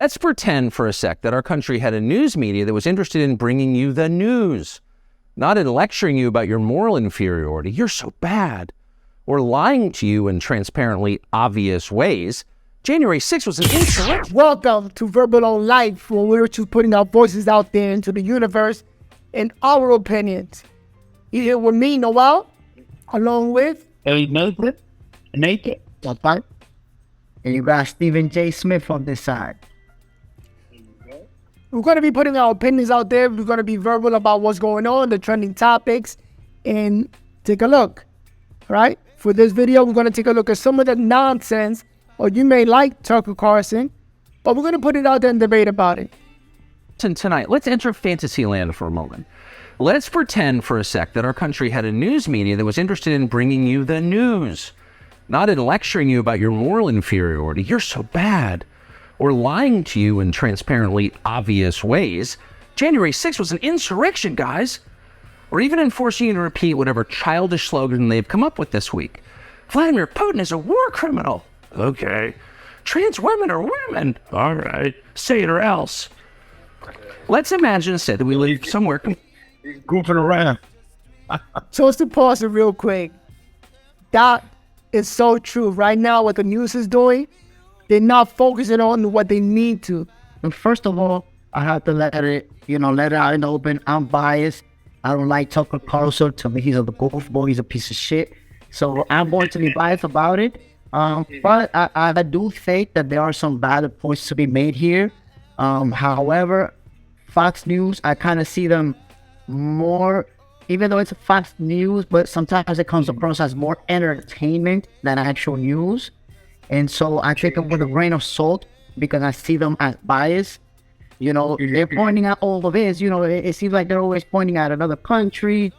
Let's pretend for a sec that our country had a news media that was interested in bringing you the news, not in lecturing you about your moral inferiority, you're so bad, or lying to you in transparently obvious ways. January 6th was an insurrection. Welcome to Verbal on Life, where we're just putting our voices out there into the universe and our opinions. You here with me, Noel, along with Nathan, that's right. And you got Stephen J. Smith on this side. We're going to be putting our opinions out there. We're going to be verbal about what's going on, the trending topics, and take a look. All right? For this video, we're going to take a look at some of the nonsense, or you may like Tucker Carlson, but we're going to put it out there and debate about it. Tonight, let's enter Fantasyland for a moment. Let's pretend for a sec that our country had a news media that was interested in bringing you the news, not in lecturing you about your moral inferiority, you're so bad, or lying to you in transparently obvious ways. January 6th was an insurrection, guys. Or even in forcing you to repeat whatever childish slogan they've come up with this week. Vladimir Putin is a war criminal. Okay. Trans women are women. All right. Say it or else. Let's imagine instead that we live somewhere. He's goofing around. So let's pause it real quick. That is so true. Right now, what the news is doing, they're not focusing on what they need to. And first of all, I have to let it out in the open. I'm biased. I don't like Tucker Carlson. To me, he's a goofball. He's a piece of shit. So I'm going to be biased about it. But I do think that there are some valid points to be made here. However, Fox News, I kind of see them more, even though it's a Fox News, but sometimes it comes across as more entertainment than actual news. And so I take it with a grain of salt because I see them as biased. You know, they're pointing out all of this. You know, it seems like they're always pointing out another country,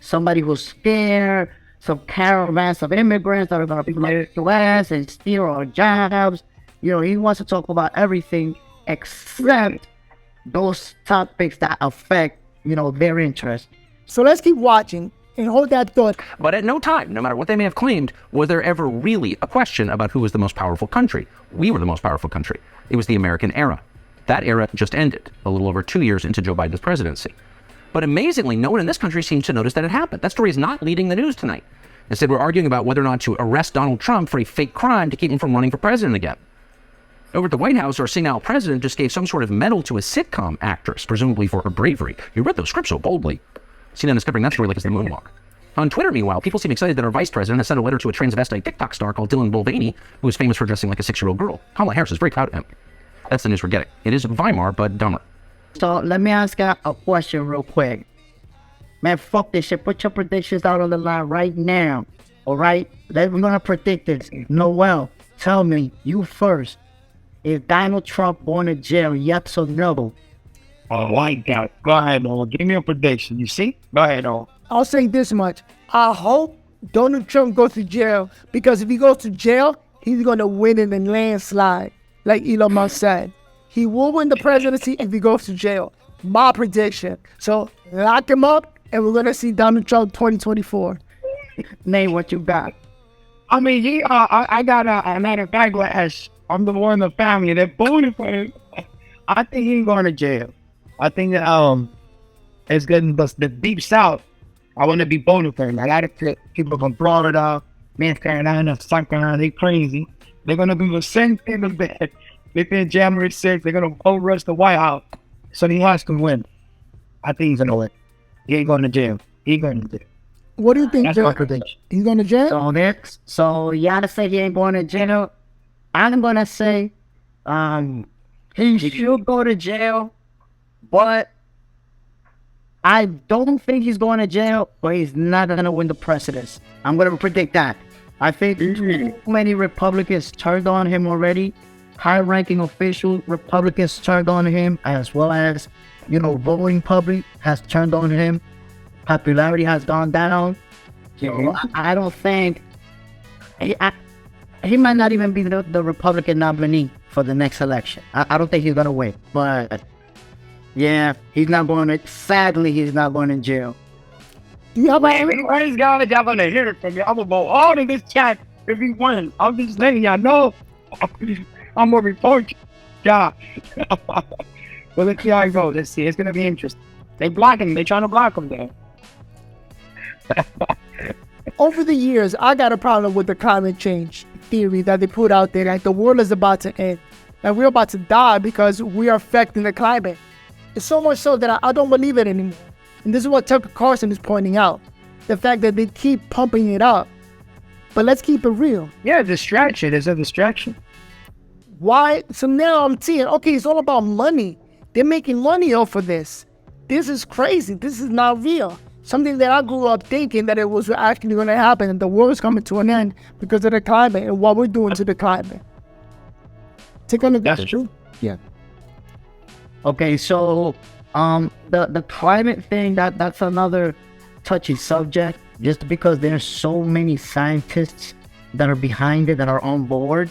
somebody who's scared, some caravans of immigrants that are going to be like the West and steal our jobs. You know, he wants to talk about everything except those topics that affect, their interest. So let's keep watching and hold that thought. But at no time, no matter what they may have claimed, was there ever really a question about who was the most powerful country. We were the most powerful country. It was the American era. That era just ended a little over 2 years into Joe Biden's presidency. But amazingly, no one in this country seems to notice that it happened. That story is not leading the news tonight. Instead, we're arguing about whether or not to arrest Donald Trump for a fake crime to keep him from running for president again. Over at the White House, our senile president just gave some sort of medal to a sitcom actress, presumably for her bravery. You read those scripts so boldly. CNN is covering that story like it's the moonwalk. On Twitter, meanwhile, people seem excited that our vice president has sent a letter to a transvestite TikTok star called Dylan Mulvaney, who is famous for dressing like a 6-year-old girl. Kamala Harris is very proud of him. That's the news we're getting. It is Weimar, but dumber. So let me ask you a question real quick. Man, fuck this shit. Put your predictions out on the line right now. All right? We're going to predict this. Noel, tell me, you first. Is Donald Trump going to jail, yes or no? I like that. Go ahead, Noel. Give me a prediction. You see? Go ahead, Noel. I'll say this much. I hope Donald Trump goes to jail, because if he goes to jail, he's going to win in a landslide, like Elon Musk said. He will win the presidency if he goes to jail. My prediction. So lock him up, and we're going to see Donald Trump 2024. Name what you got. I mean, I got a matter of fact, I'm the one in the family that voted for him. I think he's going to jail. I think that it's getting the deep south. I want to be voting for him. I got to people from Florida, North Carolina, South Carolina, they crazy. They're going to do the same thing that they did January 6th. They're going to vote rush the White House. So he has to win. I think he's going to win. He ain't going to jail. He's going to jail. What do you think? That's my prediction. He's going to jail? So y'all say he ain't going to jail. I'm going to say he should go to jail, but I don't think he's going to jail, but he's not going to win the presidency. I'm going to predict that. I think too many Republicans turned on him already. High-ranking official Republicans turned on him, as well as, voting public has turned on him. Popularity has gone down. So I don't think... He might not even be the Republican nominee for the next election. I don't think he's going to win. But, yeah, he's not going to... Sadly, he's not going to jail. Yeah, but everybody's got y'all going to hear it from me. I'm going to vote all in this chat if he wins. I'm just letting y'all know. I'm going to report job. Well, let's see how it goes. Let's see. It's gonna be interesting. They block him. They trying to block him there. Over the years, I got a problem with the climate change theory that they put out there, like the world is about to end. And we're about to die because we are affecting the climate. It's so much so that I don't believe it anymore. And this is what Tucker Carlson is pointing out. The fact that they keep pumping it up. But let's keep it real. Yeah, distraction. It's a distraction. Why? So now I'm seeing, okay, it's all about money. They're making money off of this. This is crazy. This is not real. Something that I grew up thinking that it was actually going to happen and the world's coming to an end because of the climate and what we're doing to the climate. Take a look at That's this. true. Yeah. Okay, so the climate thing, that's another touchy subject, just because there's so many scientists that are behind it, that are on board.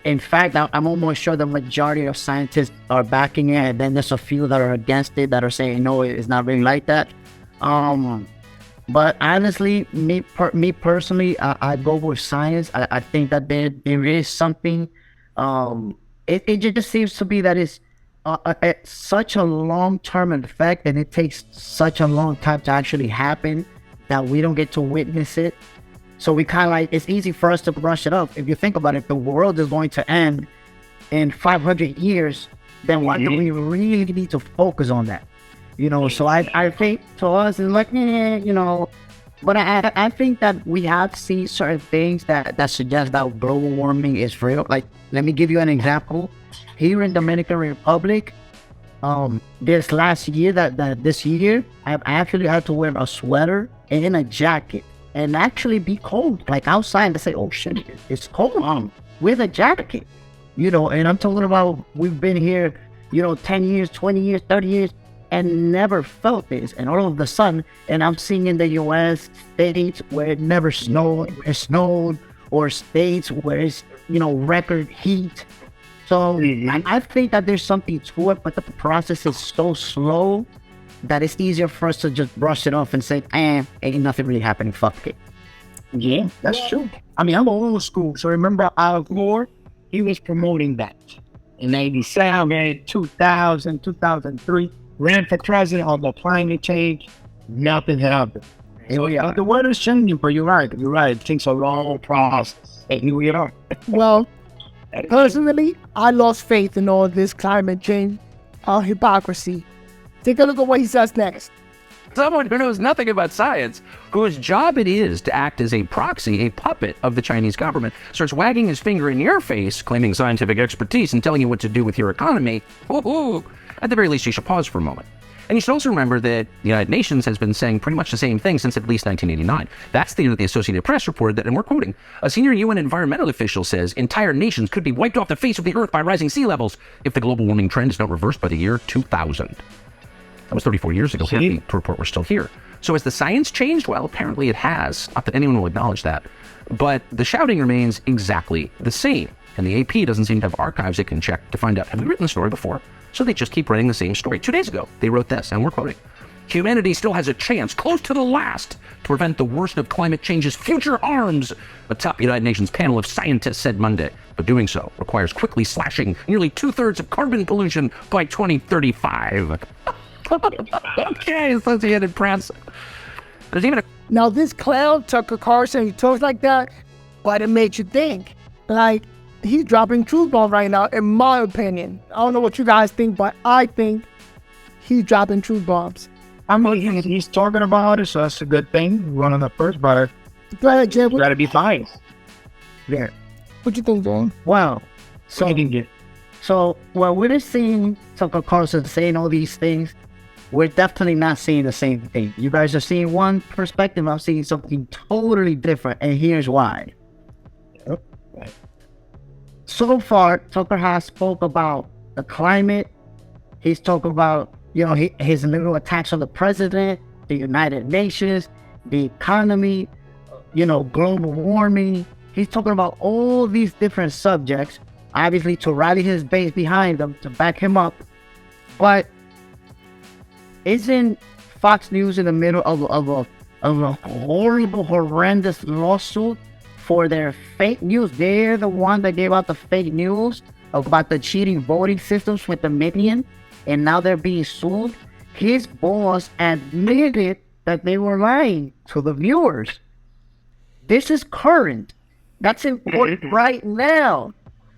In fact, I'm almost sure the majority of scientists are backing it, and then there's a few that are against it, that are saying no, it's not really like that. But honestly, me personally, I go with science. I think that there is something. It just seems to be that it's such a long-term effect, and it takes such a long time to actually happen that we don't get to witness it. So we kind of like, it's easy for us to brush it up. If you think about it, the world is going to end in 500 years, then why do we really need to focus on that? You know, so I think to us, it's like, you know, but I think that we have seen certain things that suggest that global warming is real. Like, let me give you an example. Here in Dominican Republic, this last year, this year, I actually had to wear a sweater and a jacket and actually be cold, like outside, and say, oh shit, it's cold, with a jacket, you know. And I'm talking about, we've been here, you know, 10 years, 20 years, 30 years, and never felt this. And all of a sudden, and I'm seeing in the US states where it never snowed, or states where it's, you know, record heat. So I think that there's something to it, but the process is so slow that it's easier for us to just brush it off and say, ain't nothing really happening, fuck it. Yeah, that's true. I mean, I'm old school, so remember Al Gore? He was promoting that in 87, 2000, 2003. Ran for president on the climate change. Nothing happened. Here we are. The weather's changing, but you're right. It takes a long process. And here we are. Well, personally, I lost faith in all this climate change hypocrisy. Take a look at what he says next. Someone who knows nothing about science, whose job it is to act as a proxy, a puppet of the Chinese government, starts wagging his finger in your face, claiming scientific expertise and telling you what to do with your economy. Ooh. At the very least, you should pause for a moment. And you should also remember that the United Nations has been saying pretty much the same thing since at least 1989. That's the end of the Associated Press reported that, and we're quoting, a senior UN environmental official says entire nations could be wiped off the face of the earth by rising sea levels if the global warming trend is not reversed by the year 2000. That was 34 years ago. Happy to report we're still here. So has the science changed? Well, apparently it has. Not that anyone will acknowledge that. But the shouting remains exactly the same. And the AP doesn't seem to have archives it can check to find out, have we written the story before? So they just keep writing the same story. 2 days ago, they wrote this, and we're quoting, humanity still has a chance, close to the last, to prevent the worst of climate change's future harms, a top United Nations panel of scientists said Monday. But doing so requires quickly slashing nearly 2/3 of carbon pollution by 2035. Okay, Associated Press. There's even a... Now, this clown, Tucker Carlson, he talks like that, but it makes you think. Like, he's dropping truth bombs right now, in my opinion. I don't know what you guys think, but I think he's dropping truth bombs. I mean, he's talking about it, so that's a good thing. One of the first, but Go ahead, Jay. you gotta be fine. Yeah. What you think, John? Wow. So you can get. So while we're seeing Tucker Carlson saying all these things, we're definitely not seeing the same thing. You guys are seeing one perspective, I'm seeing something totally different, and here's why. So far, Tucker has spoke about the climate. He's talked about, you know, his little attacks on the president, the United Nations, the economy, you know, global warming. He's talking about all these different subjects, obviously to rally his base behind him, to back him up. But isn't Fox News in the middle of a horrible, horrendous lawsuit for their fake news? They're the one that gave out the fake news about the cheating voting systems with the Minion, and now they're being sued. His boss admitted that they were lying to the viewers. This is current. That's important right now.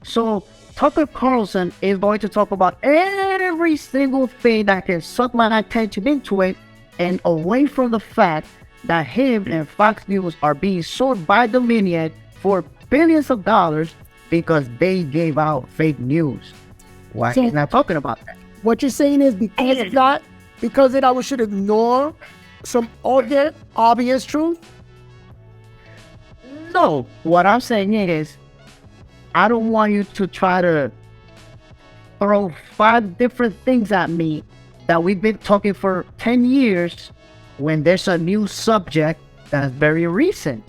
So Tucker Carlson is going to talk about every single thing that can suck my attention into it, and away from the fact that him and Fox News are being sued by Dominion for billions of dollars because they gave out fake news. Why So- he's not talking about that? What you're saying is because of that, we should ignore some other obvious truth. No, what I'm saying is, I don't want you to try to throw 5 different things at me that we've been talking for 10 years when there's a new subject that's very recent.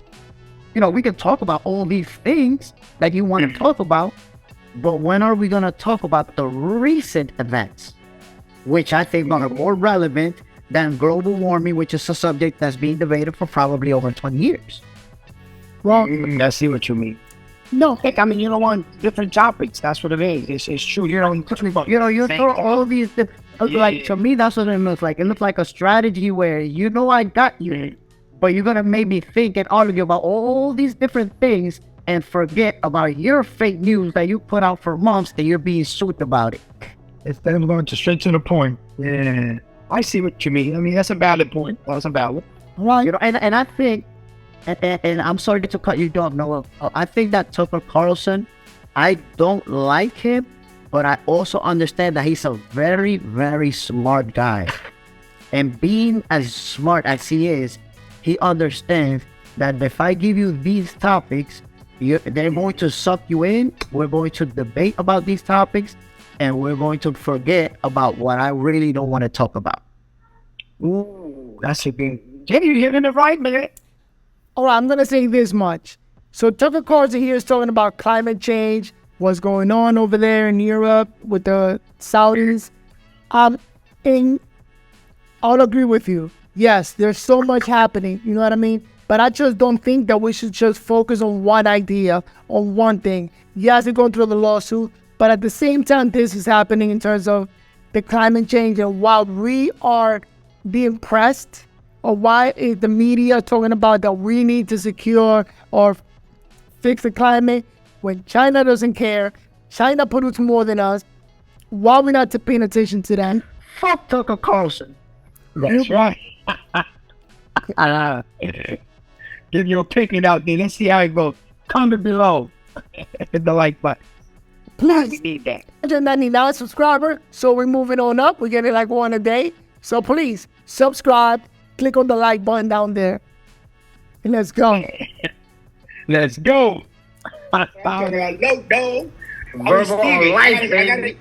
You know, we can talk about all these things that you want to talk about, but when are we going to talk about the recent events, which I think are more relevant than global warming, which is a subject that's being debated for probably over 20 years. Well, I see what you mean. no, I mean, you don't want different topics. That's what it is. It's true. You don't talk about. You know, you throw all these, like, to me, that's what it looks like. It looks like a strategy where, you know, I got you, but you're going to make me think and argue about all these different things and forget about your fake news that you put out for months that you're being sued about it. Instead of going to straight to the point. Yeah, I see what you mean. I mean, that's a valid point. That's a valid. right? You know, and I think, and I'm sorry to cut you off, Noah. I think that Tucker Carlson, I don't like him, but I also understand that he's a very, very smart guy. And being as smart as he is, he understands that if I give you these topics, they're going to suck you in. We're going to debate about these topics, and we're going to forget about what I really don't want to talk about. Ooh, that's a good. Yeah, you're hitting it right, man. All right, I'm going to say this much. So Tucker Carlson here is talking about climate change, what's going on over there in Europe with the Saudis. And I'll agree with you. Yes, there's so much happening, you know what I mean? But I just don't think that we should just focus on one idea, on one thing. Yes, we're going through the lawsuit, but at the same time, this is happening in terms of the climate change. And while we are being pressed, or why is the media talking about that we need to secure or fix the climate when China doesn't care? China produces more than us. Why are we not paying attention to that? Fuck Tucker Carlson. That's right. Give your opinion out there. Let's see how it goes. Comment below. Hit the like button. Please, We need that. 199 subscriber. So we're moving on up. We're getting like one a day. So please subscribe. Click on the like button down there. And let's go. Let's go. I found that low dog. Verbal life, baby.